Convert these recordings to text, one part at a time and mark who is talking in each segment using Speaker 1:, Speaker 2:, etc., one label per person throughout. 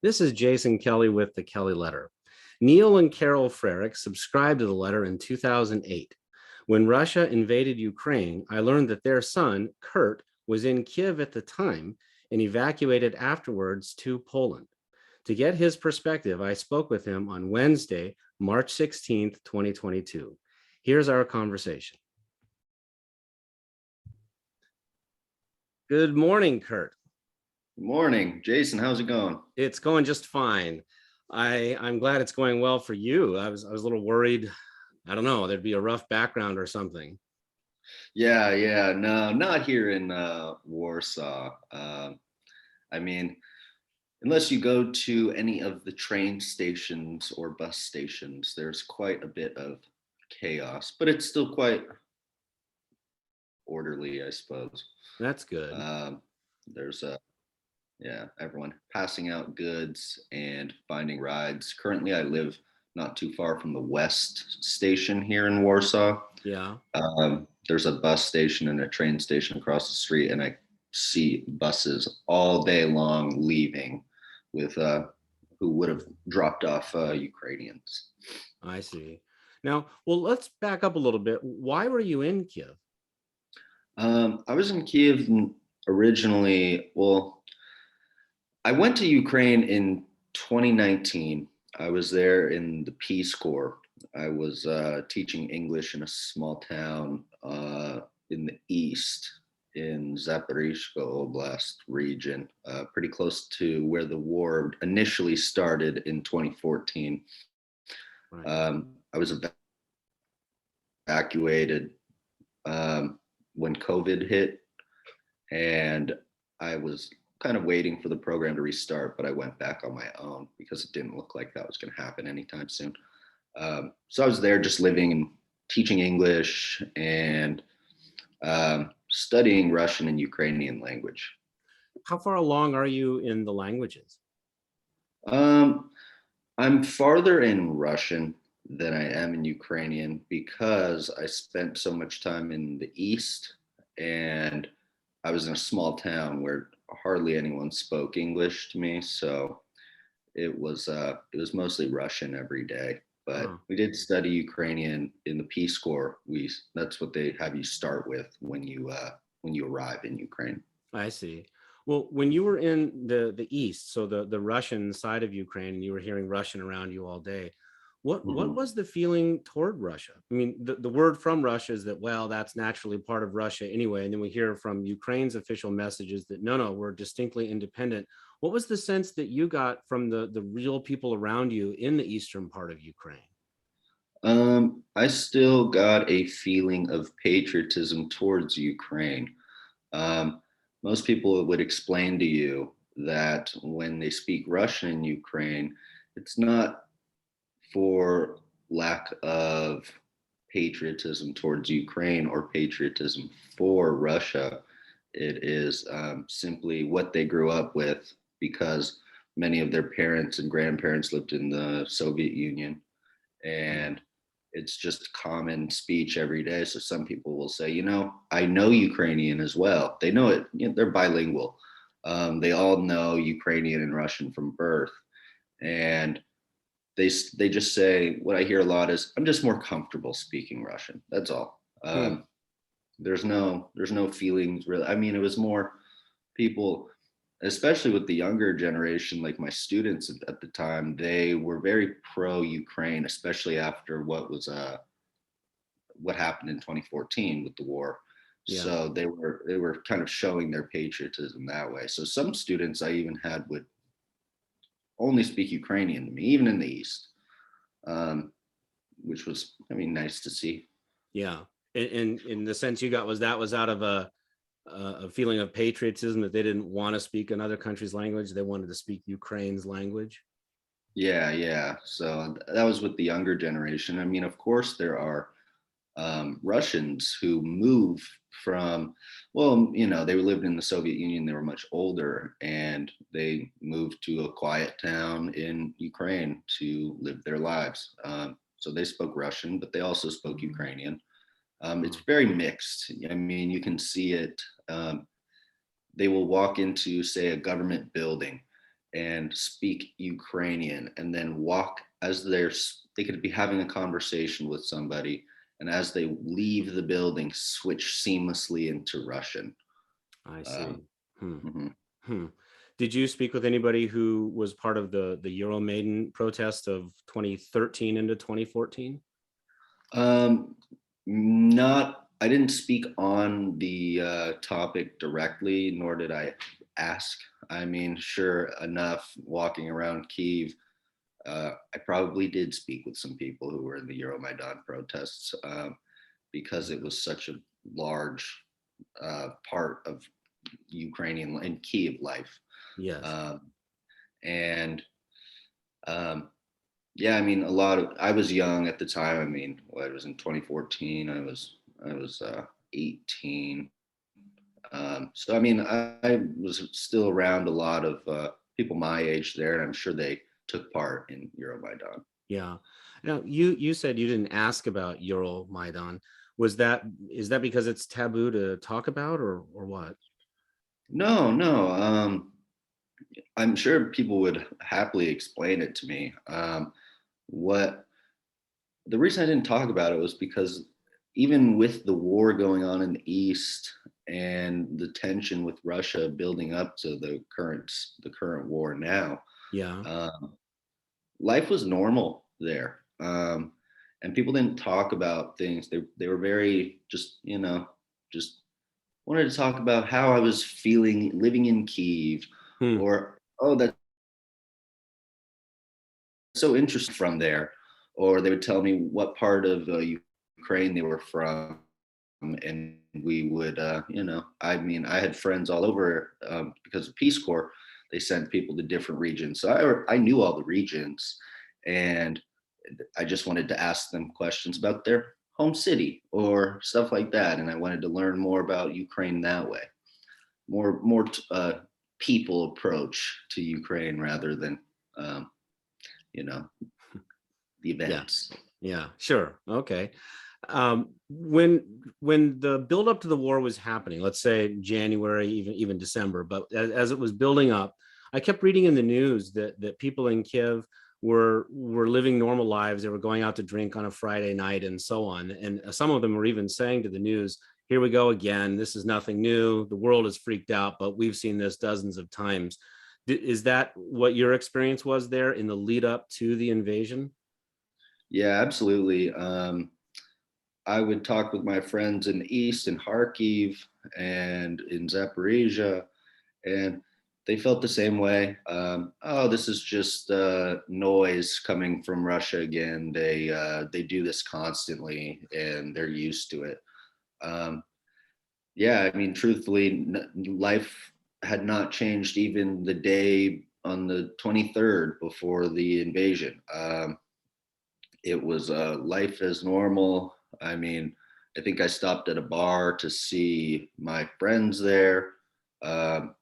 Speaker 1: This is Jason Kelly with the Kelly Letter. Neil and Carol Frerick subscribed to the letter in 2008. When Russia invaded Ukraine, I learned that their son, Kurt, was in Kyiv at the time and evacuated afterwards to Poland. To get his perspective, I spoke with him on Wednesday, March 16th, 2022. Here's our conversation. Good morning, Kurt.
Speaker 2: Good morning, Jason. How's it going?
Speaker 1: It's going just fine. I'm glad it's going well for you. I was a little worried. I don't know, there'd be a rough background or something.
Speaker 2: Yeah. No, not here in Warsaw. I mean, unless you go to any of the train stations or bus stations, there's quite a bit of chaos, but it's still quite orderly, I suppose.
Speaker 1: That's good.
Speaker 2: There's everyone passing out goods and finding rides. Currently, I live not too far from the West Station here in Warsaw.
Speaker 1: Yeah.
Speaker 2: There's a bus station and a train station across the street, and I see buses all day long leaving with who would have dropped off Ukrainians.
Speaker 1: I see. Now, well, let's back up a little bit. Why were you in Kyiv?
Speaker 2: I was in Kyiv originally. Well, I went to Ukraine in 2019. I was there in the Peace Corps. I was teaching English in a small town in the east, in Zaporizhzhia Oblast region, pretty close to where the war initially started in 2014.
Speaker 1: Right.
Speaker 2: I was evacuated when COVID hit, and I was kind of waiting for the program to restart, but I went back on my own because it didn't look like that was going to happen anytime soon. So I was there just living and teaching English and studying Russian and Ukrainian language.
Speaker 1: How far along are you in the languages?
Speaker 2: I'm farther in Russian than I am in Ukrainian because I spent so much time in the East, and I was in a small town where hardly anyone spoke English to me. So it was mostly Russian every day. But we did study Ukrainian in the Peace Corps. That's what they have you start with when you arrive in Ukraine.
Speaker 1: I see. Well, when you were in the East, so the Russian side of Ukraine, and you were hearing Russian around you all day, what was the feeling toward Russia? I mean, the word from Russia is that, well, that's naturally part of Russia anyway. And then we hear from Ukraine's official messages that no, we're distinctly independent. What was the sense that you got from the real people around you in the eastern part of Ukraine?
Speaker 2: I still got a feeling of patriotism towards Ukraine. Um, Most people would explain to you that when they speak Russian in Ukraine, it's not for lack of patriotism towards Ukraine or patriotism for Russia. It is simply what they grew up with because many of their parents and grandparents lived in the Soviet Union, and it's just common speech every day. So some people will say, I know Ukrainian as well. They know it. They're bilingual. They all know Ukrainian and Russian from birth, and they just say, what I hear a lot is, I'm just more comfortable speaking Russian. That's all. There's no feelings really. I mean, it was more people, especially with the younger generation, like my students at the time, they were very pro Ukraine, especially after what happened in 2014 with the war.
Speaker 1: Yeah.
Speaker 2: So they were kind of showing their patriotism that way. So some students I even had would only speak Ukrainian to me, even in the East, which was, nice to see.
Speaker 1: Yeah. And in the sense you got was out of a feeling of patriotism that they didn't want to speak another country's language. They wanted to speak Ukraine's language.
Speaker 2: Yeah. So that was with the younger generation. I mean, of course, there are Russians who move from, they lived in the Soviet Union. They were much older, and they moved to a quiet town in Ukraine to live their lives. So they spoke Russian, but they also spoke Ukrainian. It's very mixed. I mean, you can see it. They will walk into, say, a government building, and speak Ukrainian, and then walk as they could be having a conversation with somebody, and as they leave the building, switch seamlessly into Russian.
Speaker 1: I
Speaker 2: Um,
Speaker 1: see. Hmm.
Speaker 2: mhm.
Speaker 1: Hmm. Did you speak with anybody who was part of the Euromaidan protest of 2013 into 2014?
Speaker 2: Um, Not, I didn't speak on the topic directly, nor did I ask. I mean, sure enough, walking around Kyiv, I probably did speak with some people who were in the Euromaidan protests, because it was such a large part of Ukrainian and Kyiv life.
Speaker 1: Yes.
Speaker 2: Um, and um, Yeah, I mean, a lot of, I was young at the time. I mean, well, it was in 2014. I was 18. So I mean, I was still around a lot of people my age there, and I'm sure they took part in Euromaidan.
Speaker 1: Yeah. Now you said you didn't ask about Euromaidan. Is that because it's taboo to talk about, or what?
Speaker 2: No, no. I'm sure people would happily explain it to me. What The reason I didn't talk about it was because even with the war going on in the East and the tension with Russia building up to the current war now,
Speaker 1: Yeah.
Speaker 2: um, life was normal there, and people didn't talk about things. They were very just just wanted to talk about how I was feeling living in Kyiv,
Speaker 1: Hmm.
Speaker 2: or oh, that's so interesting from there, or they would tell me what part of Ukraine they were from, and we would, I mean, I had friends all over, because of Peace Corps. They sent people to different regions, so I knew all the regions, and I just wanted to ask them questions about their home city or stuff like that, and I wanted to learn more about Ukraine that way, more people approach to Ukraine rather than um, you know the
Speaker 1: Yeah.
Speaker 2: events.
Speaker 1: Yeah. Sure. Okay. When the buildup to the war was happening, let's say January, even December, but as it was building up, I kept reading in the news that people in Kiev were living normal lives. They were going out to drink on a Friday night and so on. And some of them were even saying to the news, "Here we go again. This is nothing new. The world is freaked out, but we've seen this dozens of times." Is that what your experience was there in the lead up to the invasion?
Speaker 2: Yeah, absolutely. I would talk with my friends in the east, in Kharkiv and in Zaporizhia, and they felt the same way. Oh, this is just noise coming from Russia again. They do this constantly, and they're used to it. Um, yeah, I mean, truthfully, life had not changed even the day on the 23rd before the invasion. It was life as normal. I mean, I think I stopped at a bar to see my friends there. Um,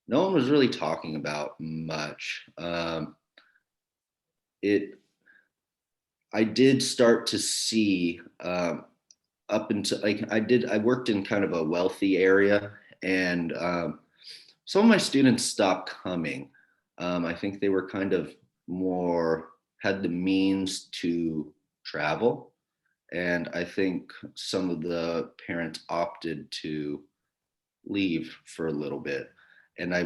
Speaker 2: no one was really talking about much. It I did start to see, up until, like, I worked in kind of a wealthy area, and some of my students stopped coming. I think they were kind of more had the means to travel, and I think some of the parents opted to leave for a little bit. And I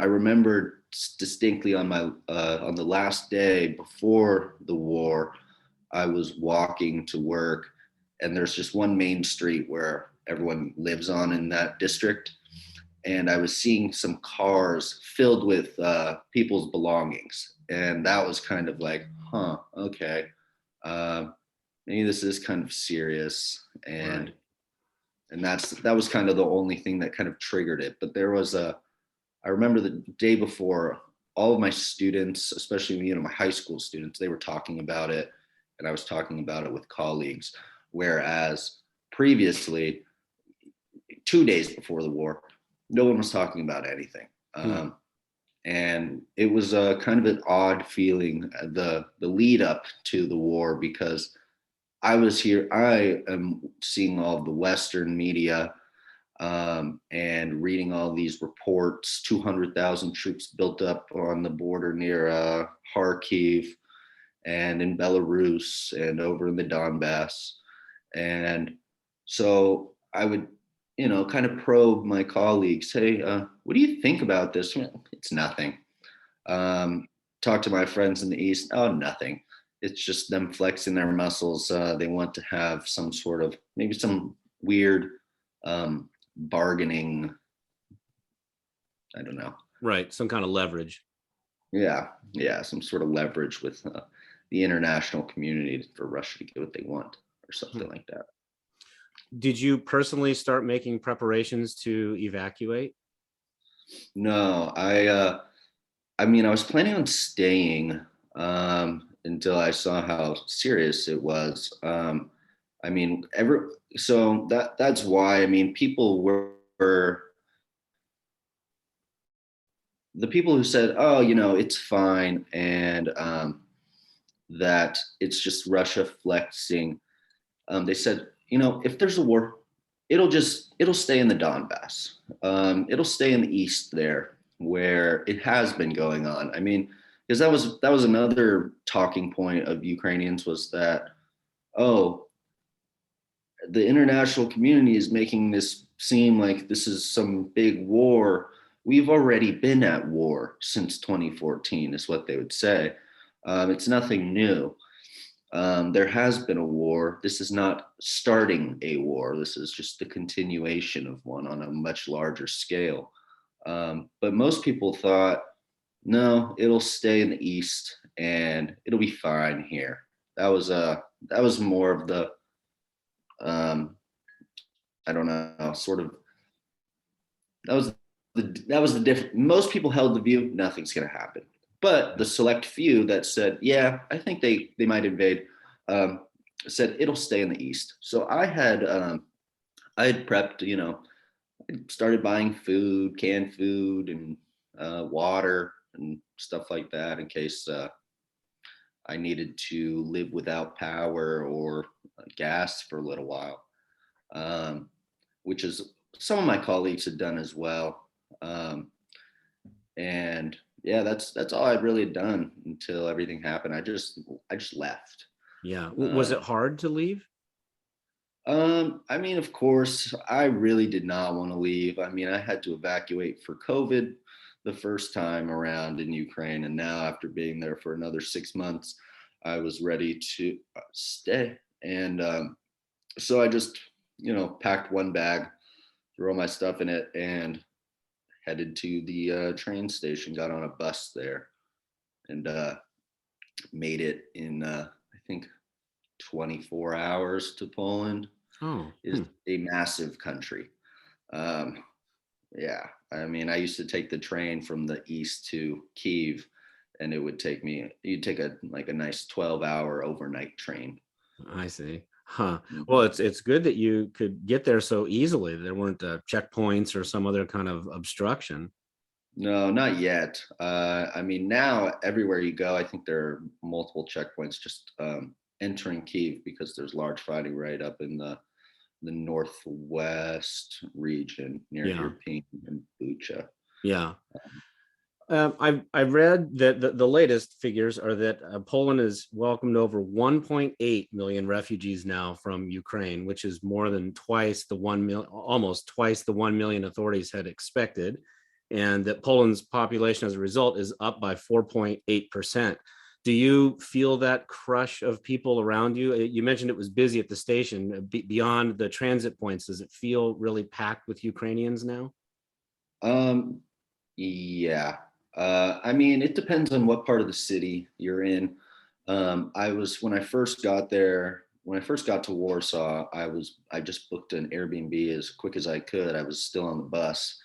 Speaker 2: remember distinctly on the last day before the war, I was walking to work, and there's just one main street where everyone lives on in that district, and I was seeing some cars filled with people's belongings, and that was kind of like, huh, okay, uh, maybe this is kind of serious, and
Speaker 1: Right.
Speaker 2: that was kind of the only thing that kind of triggered it. But I remember the day before, all of my students, especially my high school students, they were talking about it, and I was talking about it with colleagues, whereas previously, 2 days before the war, no one was talking about anything.
Speaker 1: Hmm.
Speaker 2: And it was a kind of an odd feeling, the lead up to the war, because I am seeing all of the Western media, and reading all these reports, 200,000 troops built up on the border near Kharkiv and in Belarus and over in the Donbass. And so I would, kind of probe my colleagues, hey, what do you think about this? It's nothing. Talk to my friends in the East, oh, nothing. It's just them flexing their muscles. They want to have some sort of, maybe some weird bargaining, I don't know.
Speaker 1: Right. Some kind of leverage.
Speaker 2: Yeah, some sort of leverage with the international community for Russia to get what they want or something like that.
Speaker 1: Did you personally start making preparations to evacuate?
Speaker 2: No, I mean, I was planning on staying until I saw how serious it was. I mean, so that's why. I mean, people were the people who said, "Oh, it's fine," and that it's just Russia flexing. They said, if there's a war, it'll stay in the Donbass. It'll stay in the east there where it has been going on. I mean, because that was another talking point of Ukrainians was that, oh, the international community is making this seem like this is some big war. We've already been at war since 2014, is what they would say. It's nothing new. There has been a war. This is not starting a war. This is just the continuation of one on a much larger scale. But most people thought, no, it'll stay in the East and it'll be fine here. That was more of the um, I don't know, sort of that was the difference. Most people held the view nothing's going to happen, but the select few that said, yeah, I think they might invade, um, said it'll stay in the East. So I had prepped, started buying food, canned food, and water and stuff like that in case I needed to live without power or gas for a little while, um, which is some of my colleagues had done as well. Um, and yeah, that's all I'd really done until everything happened. I just left.
Speaker 1: Yeah. Was
Speaker 2: Uh,
Speaker 1: it hard to leave?
Speaker 2: I mean, of course, I really did not want to leave. I mean, I had to evacuate for COVID the first time around in Ukraine, and now after being there for another 6 months, I was ready to stay. And so I just, packed one bag, threw all my stuff in it, and headed to the train station. Got on a bus there, and made it in I think 24 hours to Poland.
Speaker 1: Oh,
Speaker 2: Is a massive country. Um, yeah, I mean, I used to take the train from the east to Kyiv, and you'd take a nice 12-hour overnight train.
Speaker 1: I see. Huh. Well,
Speaker 2: Mhm.
Speaker 1: it's good that you could get there so easily. There weren't checkpoints or some other kind of obstruction.
Speaker 2: No, not yet. I mean, now everywhere you go, I think there are multiple checkpoints just entering Kyiv because there's large fighting right up in the northwest region near
Speaker 1: Yeah.
Speaker 2: Irpin and Bucha.
Speaker 1: Yeah. I've read that the latest figures are that Poland has welcomed over 1.8 million refugees now from Ukraine, which is more than twice the 1 million, almost twice the 1 million authorities had expected, and that Poland's population as a result is up by 4.8%. Do you feel that crush of people around you? You mentioned it was busy at the station. Beyond the transit points, does it feel really packed with Ukrainians now?
Speaker 2: Um, yeah. I mean, it depends on what part of the city you're in. When I first got there, when I first got to Warsaw, I just booked an Airbnb as quick as I could. I was still on the bus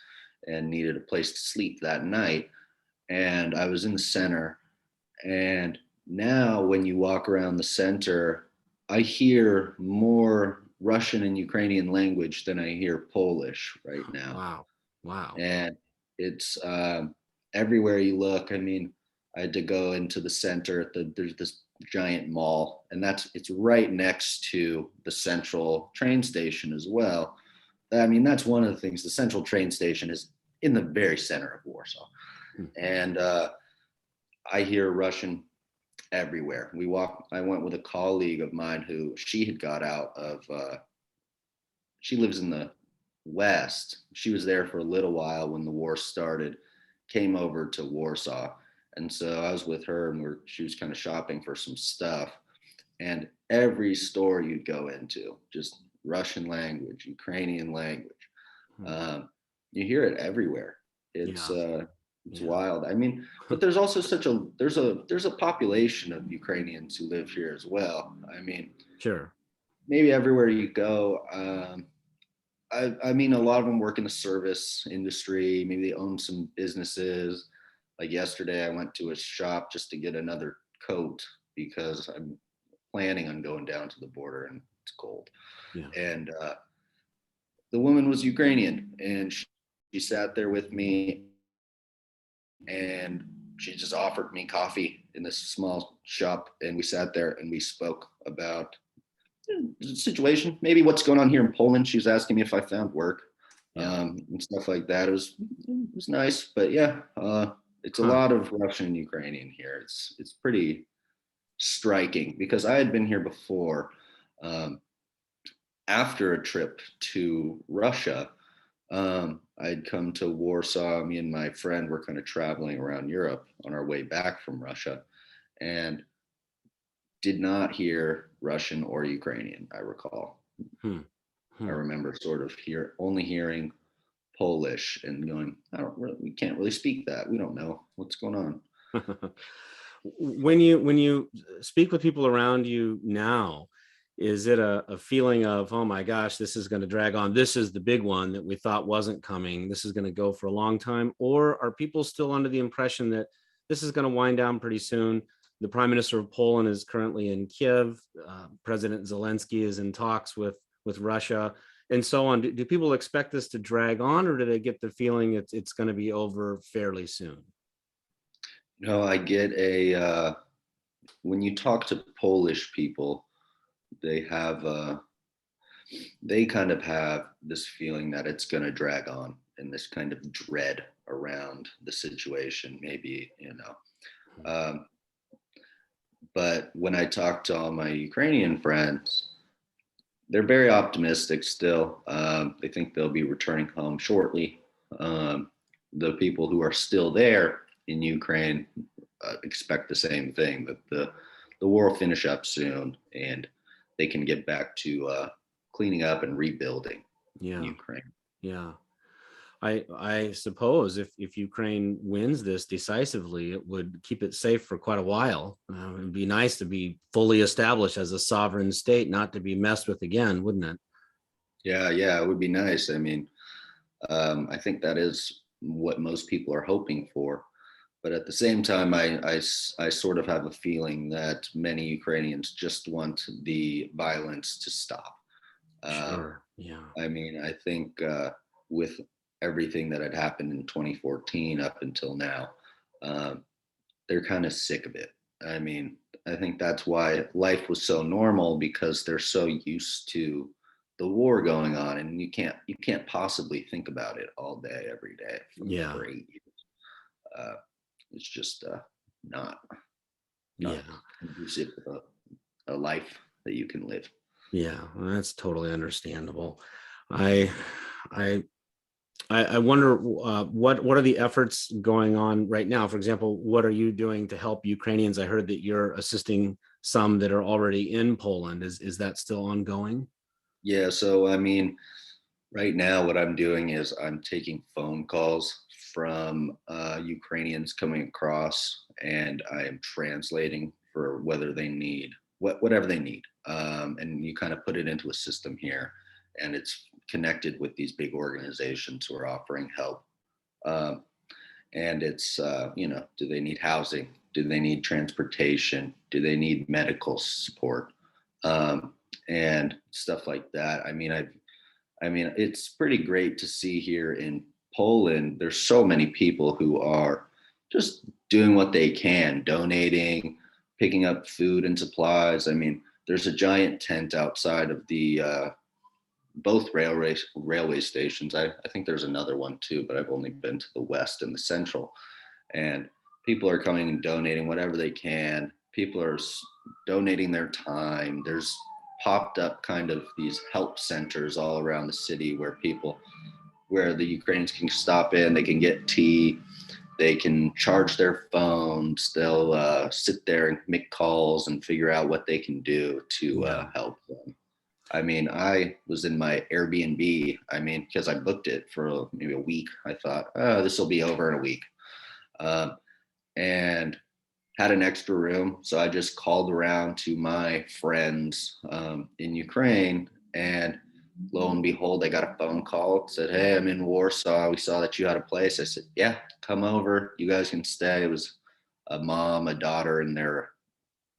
Speaker 2: and needed a place to sleep that night. And I was in the center. And now when you walk around the center, I hear more Russian and Ukrainian language than I hear Polish right now.
Speaker 1: Wow. Wow.
Speaker 2: And it's everywhere you look. I mean, I had to go into the center there's this giant mall, and it's right next to the central train station as well. I mean, that's one of the things. The central train station is in the very center of Warsaw.
Speaker 1: Hmm.
Speaker 2: And I hear Russian everywhere. I went with a colleague of mine who she had got out of, she lives in the West. She was there for a little while when the war started, came over to Warsaw. And so I was with her and she was kind of shopping for some stuff. And every store you'd go into, just Russian language, Ukrainian language.
Speaker 1: Hmm.
Speaker 2: You hear it everywhere.
Speaker 1: Yeah.
Speaker 2: It's
Speaker 1: Yeah.
Speaker 2: wild. I mean, but there's also there's a population of Ukrainians who live here as well. I mean,
Speaker 1: Sure.
Speaker 2: maybe everywhere you go. I mean, a lot of them work in the service industry. Maybe they own some businesses. Like yesterday, I went to a shop just to get another coat because I'm planning on going down to the border and it's cold.
Speaker 1: Yeah.
Speaker 2: And the woman was Ukrainian, and she sat there with me, and she just offered me coffee in this small shop, and we sat there and we spoke about the situation, maybe what's going on here in Poland. She was asking me if I found work,
Speaker 1: Yeah.
Speaker 2: and stuff like that. It was nice, but yeah, it's a
Speaker 1: Huh.
Speaker 2: lot of Russian and Ukrainian here. It's pretty striking because I had been here before. Um, After a trip to Russia, I'd come to Warsaw. Me and my friend were kind of traveling around Europe on our way back from Russia, and did not hear Russian or Ukrainian. I recall.
Speaker 1: Hmm.
Speaker 2: I
Speaker 1: Hmm.
Speaker 2: remember sort of only hearing Polish and going, we can't really speak that. We don't know what's going on.
Speaker 1: When you speak with people around you now, is it a feeling of, oh my gosh, this is going to drag on, this is the big one that we thought wasn't coming, this is going to go for a long time? Or are people still under the impression that this is going to wind down pretty soon? The prime minister of Poland is currently in Kyiv. President Zelensky is in talks with Russia, and so on. Do people expect this to drag on, or do they get the feeling it's going to be over fairly soon?
Speaker 2: No, I get when you talk to Polish people, they have they kind of have this feeling that it's going to drag on and this kind of dread around the situation, maybe, Um, but when I talk to all my Ukrainian friends, they're very optimistic still. They think they'll be returning home shortly. The people who are still there in Ukraine expect the same thing, that the war will finish up soon and they can get back to cleaning up and rebuilding
Speaker 1: Yeah.
Speaker 2: Ukraine.
Speaker 1: Yeah. I suppose if Ukraine wins this decisively, it would keep it safe for quite a while. It'd be nice to be fully established as a sovereign state, not to be messed with again, wouldn't it?
Speaker 2: Yeah, it would be nice. I mean, I think that is what most people are hoping for. But at the same time, I sort of have a feeling that many Ukrainians just want the violence to stop.
Speaker 1: Sure. Yeah.
Speaker 2: I mean, I think with everything that had happened in 2014 up until now, um, they're kind of sick of it. I mean, I think that's why life was so normal, because they're so used to the war going on, and you can't possibly think about it all day, every day
Speaker 1: Yeah.
Speaker 2: for 8 years. Uh, it's just not
Speaker 1: Yeah.
Speaker 2: not conducive to a life that you can live.
Speaker 1: Yeah. Well, that's totally understandable. I I I wonder what are the efforts going on right now? For example, what are you doing to help Ukrainians? I heard that you're assisting some that are already in Poland. Is that still ongoing?
Speaker 2: Yeah, so I mean, right now, what I'm doing is I'm taking phone calls from Ukrainians coming across, and I am translating for whether they need whatever they need. And you kind of put it into a system here, and it's connected with these big organizations who are offering help. Um, and it's do they need housing? Do they need transportation? Do they need medical support? Um, and stuff like that. I mean, it's pretty great to see here in Poland. There's so many people who are just doing what they can, donating, picking up food and supplies. I mean, there's a giant tent outside of both railway stations. I think there's another one too, but I've only been to the west and the central. And people are coming and donating whatever they can. People are donating their time. There's popped up kind of these help centers all around the city where the Ukrainians can stop in, they can get tea, they can charge their phones, they'll sit there and make calls and figure out what they can do to
Speaker 1: Yeah.
Speaker 2: help them. I mean, I was in my Airbnb, because I booked it for maybe a week. I thought, oh, this will be over in a week. And had an extra room. So I just called around to my friends in Ukraine, and lo and behold, I got a phone call. It said, hey, I'm in Warsaw. We saw that you had a place. I said, yeah, come over. You guys can stay. It was a mom, a daughter, and their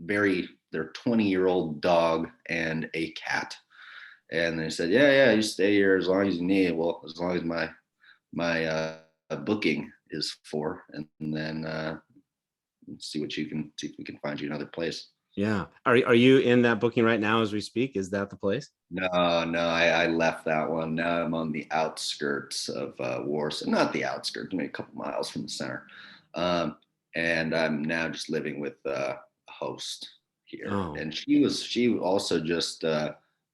Speaker 2: 20-year-old dog and a cat. And they said, yeah, you stay here as long as you need. Well, as long as my booking is for, and then see if we can find you another place.
Speaker 1: Yeah. Are you in that booking right now as we speak? Is that the place?
Speaker 2: No, I left that one. Now I'm on the outskirts of Warsaw, not the outskirts, maybe a couple miles from the center. And I'm now just living with a host here.
Speaker 1: Oh.
Speaker 2: And she also just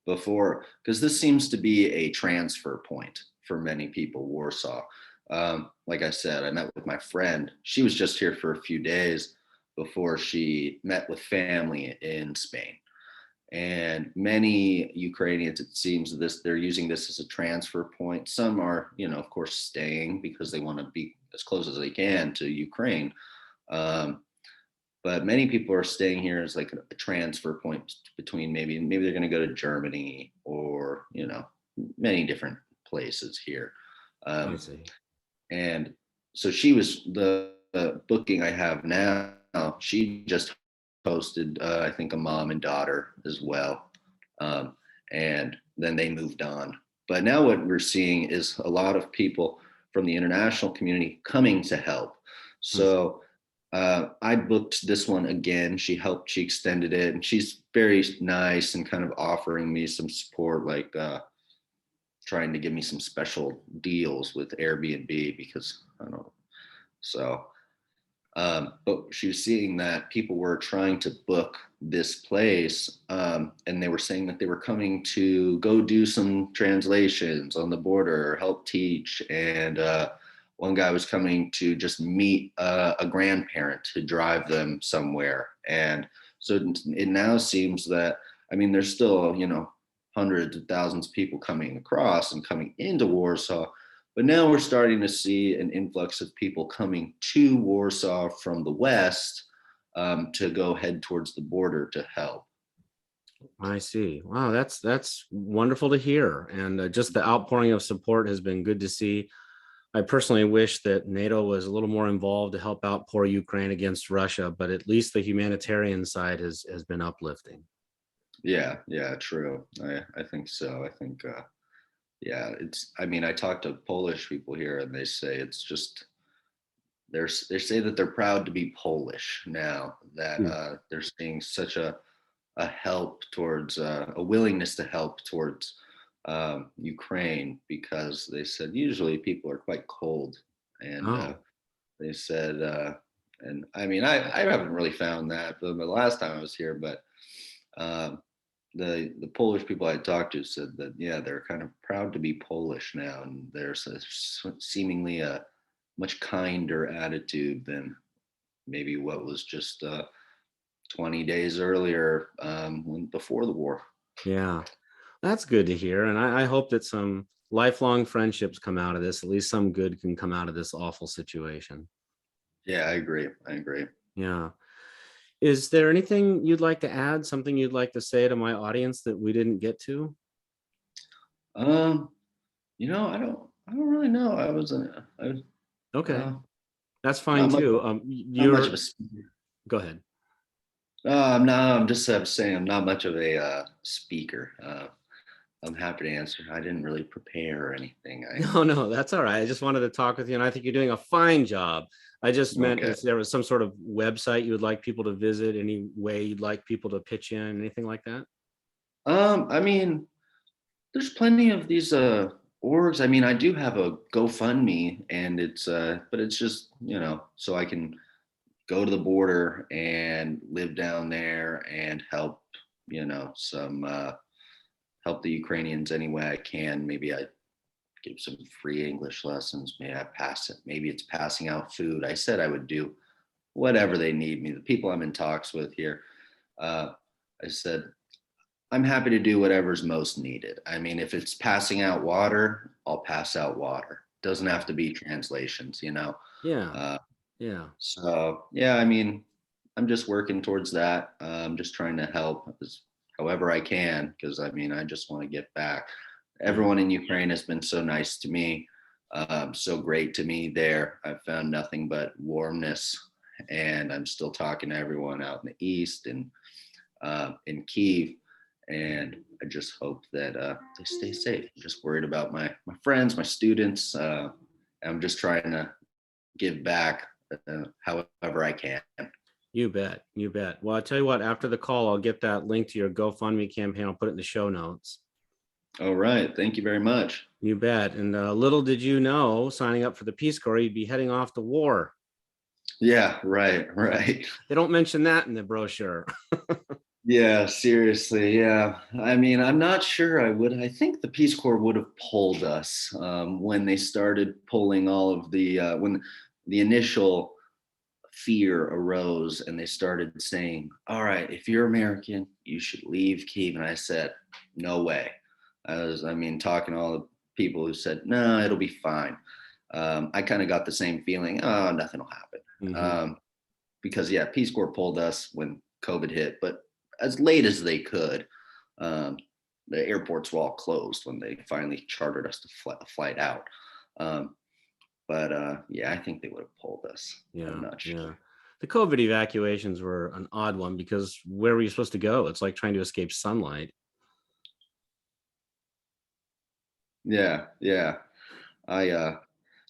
Speaker 2: before, because this seems to be a transfer point for many people, Warsaw. Like I said, I met with my friend. She was just here for a few days before she met with family in Spain. And many Ukrainians, it seems, they're using this as a transfer point. Some are, of course, staying because they want to be as close as they can to Ukraine. But many people are staying here as like a transfer point between maybe they're going to go to Germany or many different places here.
Speaker 1: I see.
Speaker 2: And so she was the booking I have now. She just posted, I think, a mom and daughter as well. And then they moved on. But now what we're seeing is a lot of people from the international community coming to help. So I booked this one again. She extended it, and she's very nice and kind of offering me some support, like trying to give me some special deals with Airbnb because I don't know. So, but she was seeing that people were trying to book this place, and they were saying that they were coming to go do some translations on the border, help teach, and one guy was coming to just meet a grandparent to drive them somewhere. And so it now seems that, there's still, hundreds of thousands of people coming across and coming into Warsaw. But now we're starting to see an influx of people coming to Warsaw from the west to go head towards the border to help.
Speaker 1: I see. Wow, that's wonderful to hear. And just the outpouring of support has been good to see. I personally wish that NATO was a little more involved to help out poor Ukraine against Russia, but at least the humanitarian side has been uplifting.
Speaker 2: Yeah, true. I think so. I think, I talked to Polish people here, and they say it's just, they say that they're proud to be Polish now, that they're seeing such a help towards, a willingness to help towards Ukraine, because they said usually people are quite cold. And they said, and I haven't really found that the last time I was here, but the Polish people I talked to said that, yeah, they're kind of proud to be Polish now, and there's seemingly a much kinder attitude than maybe what was just 20 days earlier, before the war.
Speaker 1: Yeah, that's good to hear. And I hope that some lifelong friendships come out of this. At least some good can come out of this awful situation.
Speaker 2: Yeah, I agree.
Speaker 1: Yeah. Is there anything you'd like to add? Something you'd like to say to my audience that we didn't get to?
Speaker 2: I don't really know.
Speaker 1: Okay, that's
Speaker 2: not
Speaker 1: fine
Speaker 2: much,
Speaker 1: too.
Speaker 2: not much of a speaker.
Speaker 1: Go ahead.
Speaker 2: I'm just saying I'm not much of a speaker. I'm happy to answer. I didn't really prepare or anything.
Speaker 1: No, that's all right. I just wanted to talk with you, and I think you're doing a fine job. I just meant
Speaker 2: Okay.
Speaker 1: if there was some sort of website you would like people to visit, any way you'd like people to pitch in, anything like that?
Speaker 2: Um, I mean, There's plenty of these orgs. I mean, I do have a GoFundMe, and it's but it's just, so I can go to the border and live down there and help, some help the Ukrainians any way I can. Maybe I give some free English lessons. Maybe I pass it. Maybe it's passing out food. I said I would do whatever they need me. The people I'm in talks with here, uh, I said I'm happy to do whatever's most needed. I mean, if it's passing out water, I'll pass out water. Doesn't have to be translations.
Speaker 1: Yeah.
Speaker 2: Uh,
Speaker 1: Yeah.
Speaker 2: so yeah, I mean, I'm just working towards that. I'm just trying to help however I can, because I mean, I just want to get back.
Speaker 1: Yeah.
Speaker 2: Everyone in Ukraine has been so nice to me, so great to me there. I've found nothing but warmness, and I'm still talking to everyone out in the east and in Kyiv, and I just hope that they stay safe. I'm just worried about my friends, my students. I'm just trying to give back however I can.
Speaker 1: You bet. You bet. Well, I'll tell you what, after the call, I'll get that link to your GoFundMe campaign. I'll put it in the show notes.
Speaker 2: All right. Thank you very much.
Speaker 1: You bet. And little did you know, signing up for the Peace Corps, you'd be heading off to war.
Speaker 2: Yeah, right, right.
Speaker 1: They don't mention that in the brochure.
Speaker 2: Yeah, seriously. Yeah. I mean, I'm not sure I think the Peace Corps would have pulled us when they started pulling all of when the initial fear arose and they started saying, all right, if you're American, you should leave Kyiv. And I said, no way. I mean, talking to all the people who said, no, it'll be fine. I kind of got the same feeling, oh, nothing will happen.
Speaker 1: Mm-hmm.
Speaker 2: Because, yeah, Peace Corps pulled us when COVID hit, but as late as they could. Um, the airports were all closed when they finally chartered us to flight out. But yeah, I think they would have pulled us. I'm
Speaker 1: Yeah.
Speaker 2: not sure.
Speaker 1: Yeah. The COVID evacuations were an odd one because where were you supposed to go? It's like trying to escape sunlight.
Speaker 2: Yeah, yeah.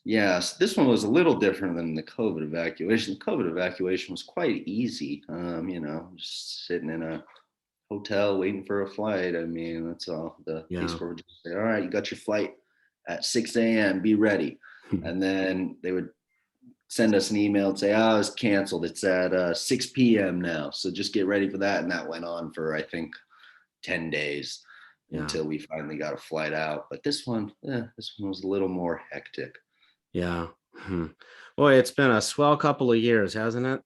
Speaker 2: Yes, this one was a little different than the COVID evacuation. The COVID evacuation was quite easy. Just sitting in a hotel waiting for a flight. I mean, that's all. The Peace
Speaker 1: Yeah.
Speaker 2: Corps would just say, all right, you got your flight at 6 a.m., be ready. And then they would send us an email and say, oh, it's canceled. It's at 6 p.m. now. So just get ready for that. And that went on for, I think, 10 days
Speaker 1: Yeah.
Speaker 2: until we finally got a flight out. But this one was a little more hectic.
Speaker 1: Yeah. Boy, it's been a swell couple of years, hasn't it?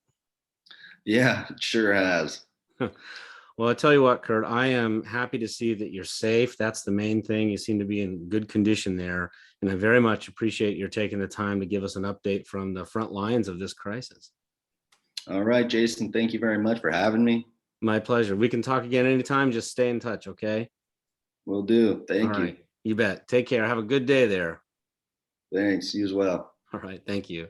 Speaker 2: Yeah, it sure has.
Speaker 1: Well, I tell you what, Kurt, I am happy to see that you're safe. That's the main thing. You seem to be in good condition there. And I very much appreciate your taking the time to give us an update from the front lines of this crisis.
Speaker 2: All right, Jason, thank you very much for having me.
Speaker 1: My pleasure. We can talk again anytime. Just stay in touch, okay?
Speaker 2: Will do.
Speaker 1: All
Speaker 2: Thank you.
Speaker 1: right. You bet. Take care. Have a good day there.
Speaker 2: Thanks. You as well.
Speaker 1: All right. Thank you.